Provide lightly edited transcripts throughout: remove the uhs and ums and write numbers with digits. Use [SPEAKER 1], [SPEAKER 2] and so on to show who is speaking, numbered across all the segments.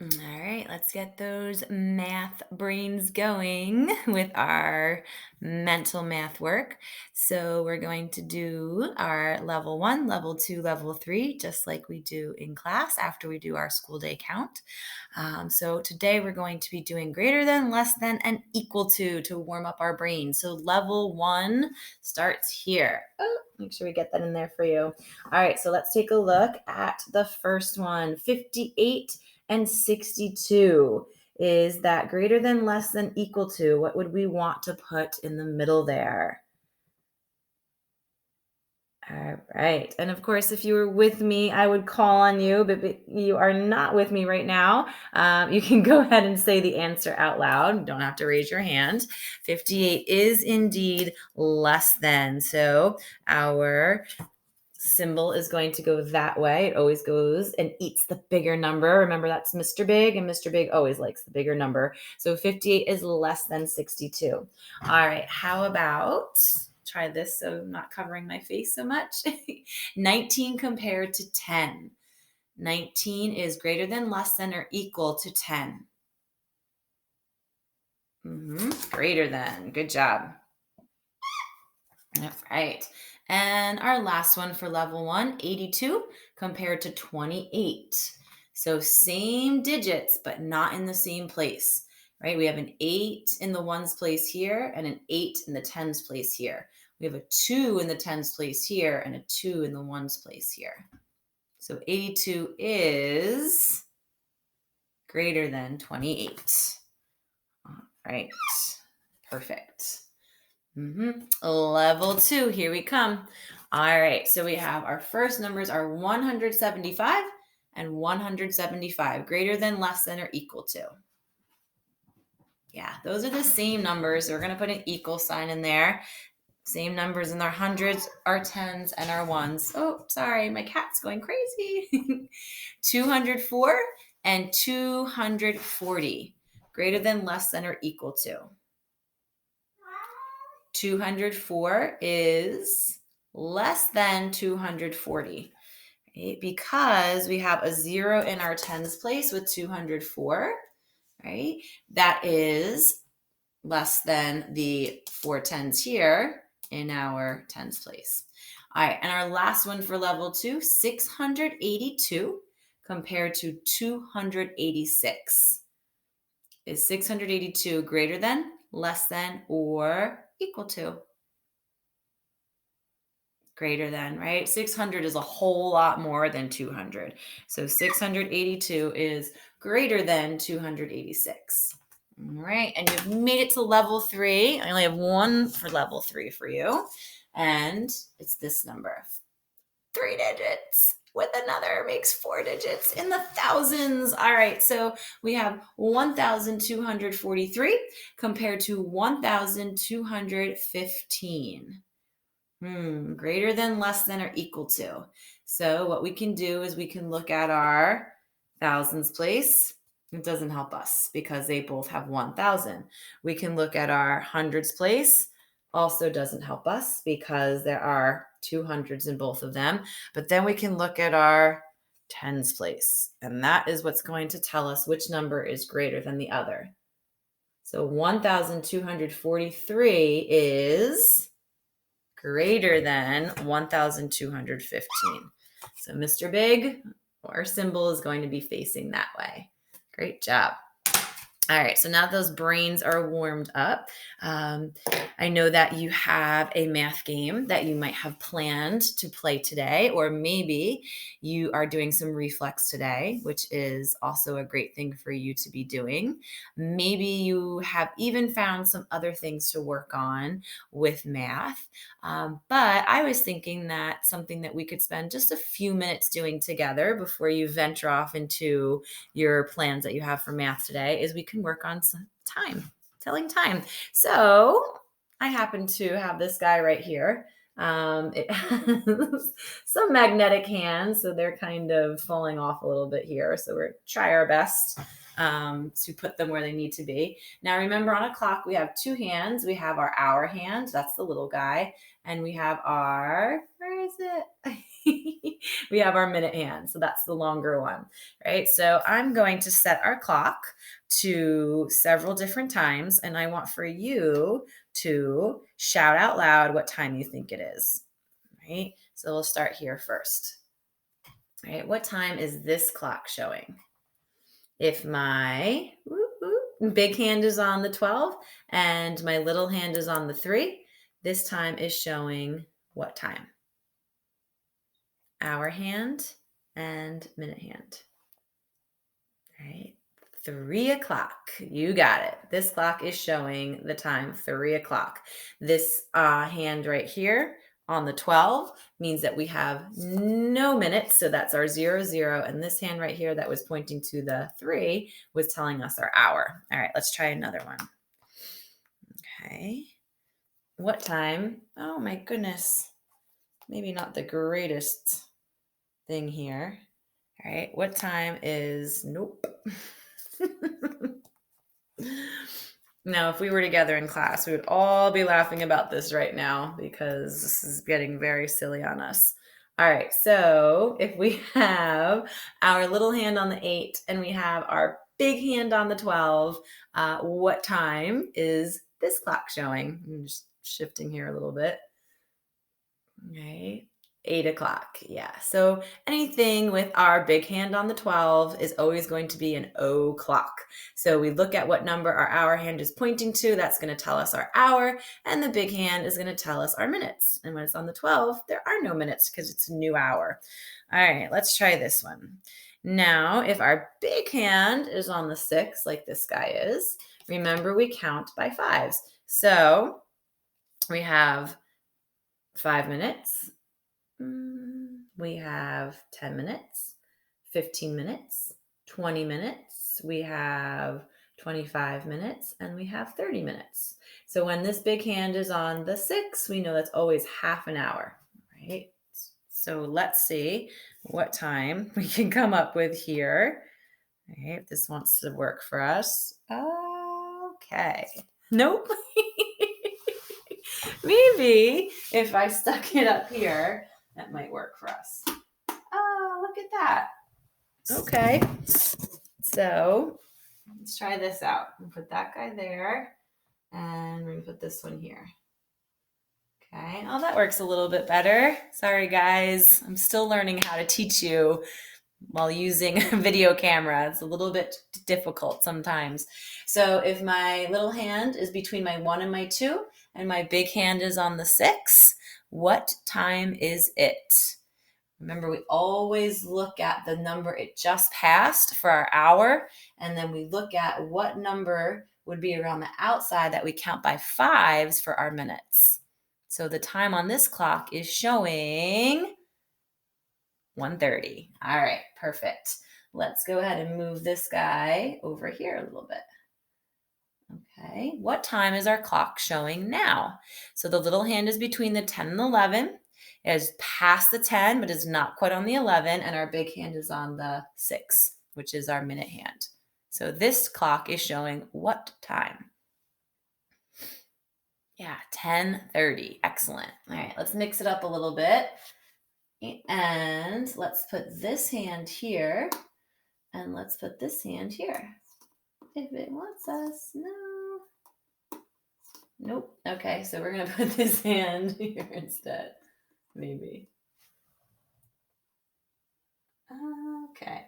[SPEAKER 1] All right, let's get those math brains going with our mental math work. So, we're going to do our level one, level two, level three, just like we do in class after we do our school day count. So, today we're going to be doing greater than, less than, and equal to warm up our brain. So, level one starts here. Oh, make sure we get that in there for you. All right, so let's take a look at the first one 58 and 62. Is that greater than, less than, equal to? What would we want to put in the middle there? All right. And of course, if you were with me, I would call on you, but you are not with me right now. You can go ahead and say the answer out loud. You don't have to raise your hand. 58 is indeed less than. So our symbol is going to go that way. It always goes and eats the bigger number. Remember, that's Mr. Big, and Mr. Big always likes the bigger number. So 58 is less than 62. All right, how about try this so I'm not covering my face so much? 19 compared to 10. 19 is greater than, less than, or equal to 10. Greater than. Good job. All right. And our last one for level one, 82 compared to 28. So same digits, but not in the same place, right? We have an 8 in the ones place here and an 8 in the tens place here. We have a 2 in the tens place here and a 2 in the ones place here. So 82 is greater than 28. All right. Perfect. Level two, here we come. All right, so we have our first numbers are 175 and 175, greater than, less than, or equal to. Yeah, those are the same numbers. So we're going to put an equal sign in there. Same numbers in our hundreds, our tens, and our ones. Oh, sorry, my cat's going crazy. 204 and 240, greater than, less than, or equal to. 204 is less than 240, right? Because we have a 0 in our tens place with 204, right? That is less than the 4 tens here in our tens place. All right, and our last one for level two, 682 compared to 286. Is 682 greater than, less than, or equal to? Greater than, right? 600 is a whole lot more than 200. So 682 is greater than 286. All right, and you've made it to level three. I only have one for level three for you, and it's this number. 3 digits with another makes 4 digits in the thousands. All right, so we have 1,243 compared to 1,215. Greater than, less than, or equal to. So what we can do is we can look at our thousands place. It doesn't help us because they both have 1,000. We can look at our hundreds place. Also doesn't help us because there are two hundreds in both of them. But then we can look at our tens place. And that is what's going to tell us which number is greater than the other. So 1,243 is greater than 1,215. So Mr. Big, our symbol is going to be facing that way. Great job. All right, so now those brains are warmed up. I know that you have a math game that you might have planned to play today, or maybe you are doing some reflex today, which is also a great thing for you to be doing. Maybe you have even found some other things to work on with math. But I was thinking that something that we could spend just a few minutes doing together before you venture off into your plans that you have for math today is we can work on some time, telling time. So I happen to have this guy right here. It has some magnetic hands, so they're kind of falling off a little bit here. So we're try our best to put them where they need to be. Now, remember on a clock, we have two hands. We have our hour hand, that's the little guy, and we have our, where is it? we have our minute hand. So that's the longer one, right? So I'm going to set our clock to several different times, and I want for you to shout out loud what time you think it is, right? So we'll start here first. All right, what time is this clock showing? If my big hand is on the 12 and my little hand is on the 3, this time is showing what time? Hour hand and minute hand. All right, 3 o'clock. You got it. This clock is showing the time 3 o'clock. This hand right here on the 12 means that we have no minutes. So that's our 0, 0. And this hand right here that was pointing to the 3 was telling us our hour. All right, let's try another one. Okay. What time? Oh my goodness. Maybe not the greatest thing here. All right. What time is, nope. Now, if we were together in class, we would all be laughing about this right now because this is getting very silly on us. All right, so if we have our little hand on the 8 and we have our big hand on the 12, what time is this clock showing? I'm just shifting here a little bit. Right. 8 o'clock. Yeah. So anything with our big hand on the 12 is always going to be an O clock. So we look at what number our hour hand is pointing to. That's going to tell us our hour. And the big hand is going to tell us our minutes. And when it's on the 12, there are no minutes because it's a new hour. All right. Let's try this one. Now, if our big hand is on the 6, like this guy is, remember we count by 5s. So we have 5 minutes. We have 10 minutes, 15 minutes, 20 minutes. We have 25 minutes and we have 30 minutes. So when this big hand is on the 6, we know that's always half an hour, right? So let's see what time we can come up with here. All right, if this wants to work for us. Okay. Nope. Maybe if I stuck it up here, that might work for us. Oh, look at that. Okay. So let's try this out. We'll put that guy there and we're going to put this one here. Okay. Oh, that works a little bit better. Sorry, guys. I'm still learning how to teach you while using a video camera. It's a little bit difficult sometimes. So if my little hand is between my 1 and my 2 and my big hand is on the 6, what time is it? Remember, we always look at the number it just passed for our hour, and then we look at what number would be around the outside that we count by 5s for our minutes. So the time on this clock is showing 1:30. All right, perfect. Let's go ahead and move this guy over here a little bit. Okay, what time is our clock showing now? So the little hand is between the 10 and the 11. It is past the 10, but is not quite on the 11. And our big hand is on the 6, which is our minute hand. So this clock is showing what time? Yeah, 10:30. Excellent. All right, let's mix it up a little bit. And let's put this hand here. And let's put this hand here. If it wants us. No. Nope. Okay, so we're going to put this hand here instead. Maybe. Okay.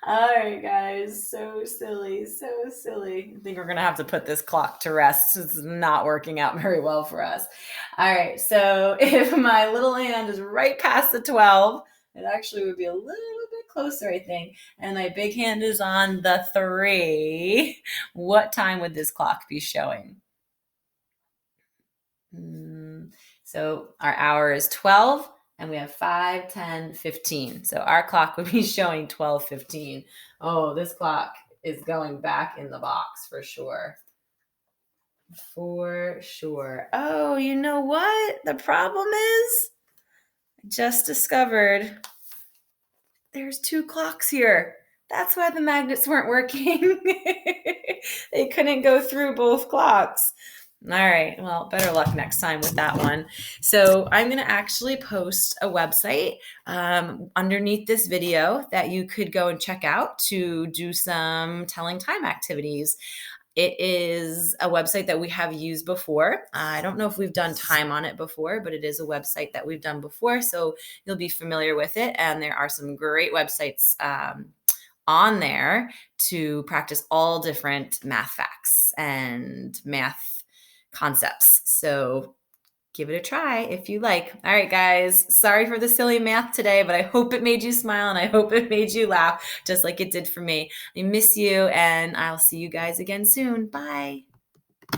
[SPEAKER 1] All right, guys. So silly. So silly. I think we're going to have to put this clock to rest. It's not working out very well for us. All right. So if my little hand is right past the 12, it actually would be a little bit closer, I think. And my big hand is on the 3. What time would this clock be showing? So our hour is 12 and we have 5, 10, 15. So our clock would be showing 12:15. Oh, this clock is going back in the box for sure. For sure. Oh, you know what? The problem is I just discovered there's 2 clocks here. That's why the magnets weren't working. They couldn't go through both clocks. All right. Well, better luck next time with that one. So I'm going to actually post a website underneath this video that you could go and check out to do some telling time activities. It is a website that we have used before. I don't know if we've done time on it before, but it is a website that we've done before. So you'll be familiar with it. And there are some great websites on there to practice all different math facts and math concepts. So give it a try if you like. All right, guys. Sorry for the silly math today, but I hope it made you smile and I hope it made you laugh just like it did for me. I miss you, and I'll see you guys again soon. Bye.